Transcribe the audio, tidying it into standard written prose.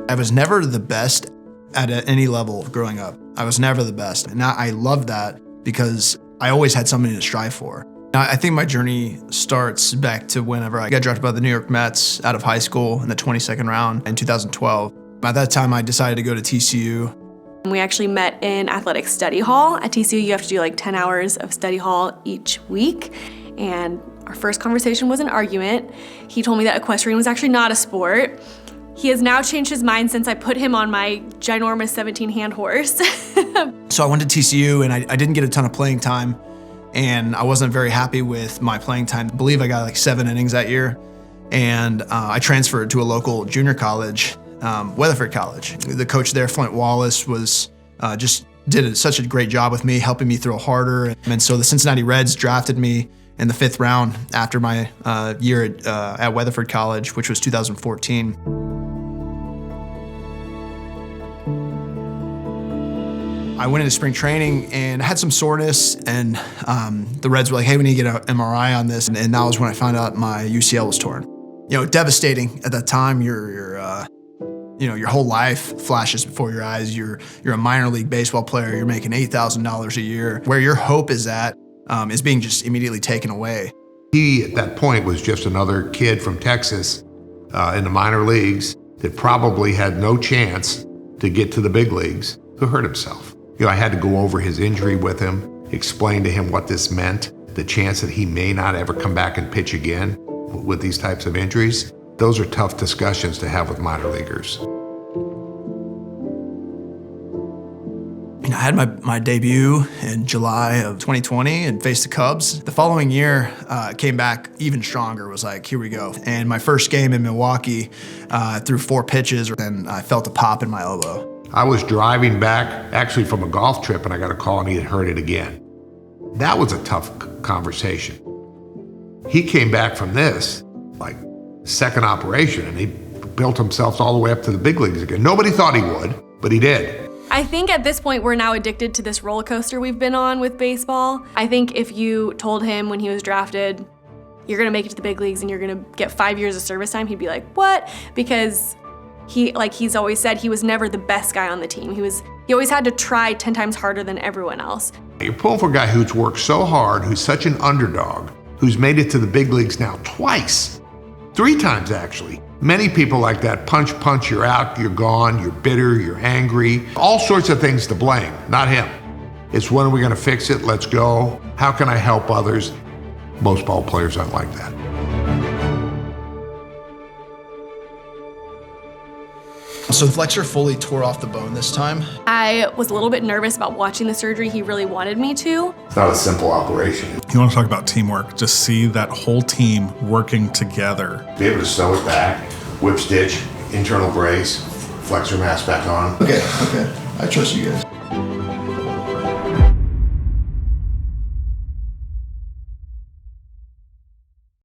I was never the best at any level growing up. I was never the best. And I love that because I always had something to strive for. I think my journey starts back to whenever I got drafted by the New York Mets out of high school in the 22nd round in 2012. By that time, I decided to go to TCU. We actually met in athletic study hall. At TCU, you have to do like 10 hours of study hall each week. And our first conversation was an argument. He told me that equestrian was actually not a sport. He has now changed his mind since I put him on my ginormous 17-hand horse. So I went to TCU and I didn't get a ton of playing time, and I wasn't very happy with my playing time. I believe I got like 7 innings that year, and I transferred to a local junior college, Weatherford College. The coach there, Flint Wallace, was just did such a great job with me, helping me throw harder. And so the Cincinnati Reds drafted me in the 5th round after my year at Weatherford College, which was 2014. I went into spring training and had some soreness, and the Reds were like, hey, we need to get an MRI on this. And that was when I found out my UCL was torn. You know, devastating at that time. Your whole life flashes before your eyes. You're a minor league baseball player. You're making $8,000 a year. Where your hope is at is being just immediately taken away. He, at that point, was just another kid from Texas in the minor leagues that probably had no chance to get to the big leagues, who hurt himself. You know, I had to go over his injury with him, explain to him what this meant, the chance that he may not ever come back and pitch again with these types of injuries. Those are tough discussions to have with minor leaguers. I had my debut in July of 2020 and faced the Cubs. The following year, came back even stronger, was like, here we go. And my first game in Milwaukee, threw 4 pitches, and I felt a pop in my elbow. I was driving back, actually from a golf trip, and I got a call and he had hurt it again. That was a tough conversation. He came back from this, like, second operation, and he built himself all the way up to the big leagues again. Nobody thought he would, but he did. I think at this point, we're now addicted to this roller coaster we've been on with baseball. I think if you told him when he was drafted, you're gonna make it to the big leagues and you're gonna get 5 years of service time, he'd be like, what? Because he's always said, he was never the best guy on the team. He always had to try 10 times harder than everyone else. You're pulling for a guy who's worked so hard, who's such an underdog, who's made it to the big leagues now twice, 3 times actually. Many people like that, punch, you're out, you're gone, you're bitter, you're angry, all sorts of things to blame, not him. It's when are we gonna fix it? Let's go. How can I help others? Most ball players aren't like that. So the flexor fully tore off the bone this time. I was a little bit nervous about watching the surgery. He really wanted me to. It's not a simple operation. You want to talk about teamwork, just see that whole team working together. Be able to sew it back, whip stitch, internal brace, flexor mask back on. Okay, I trust you guys.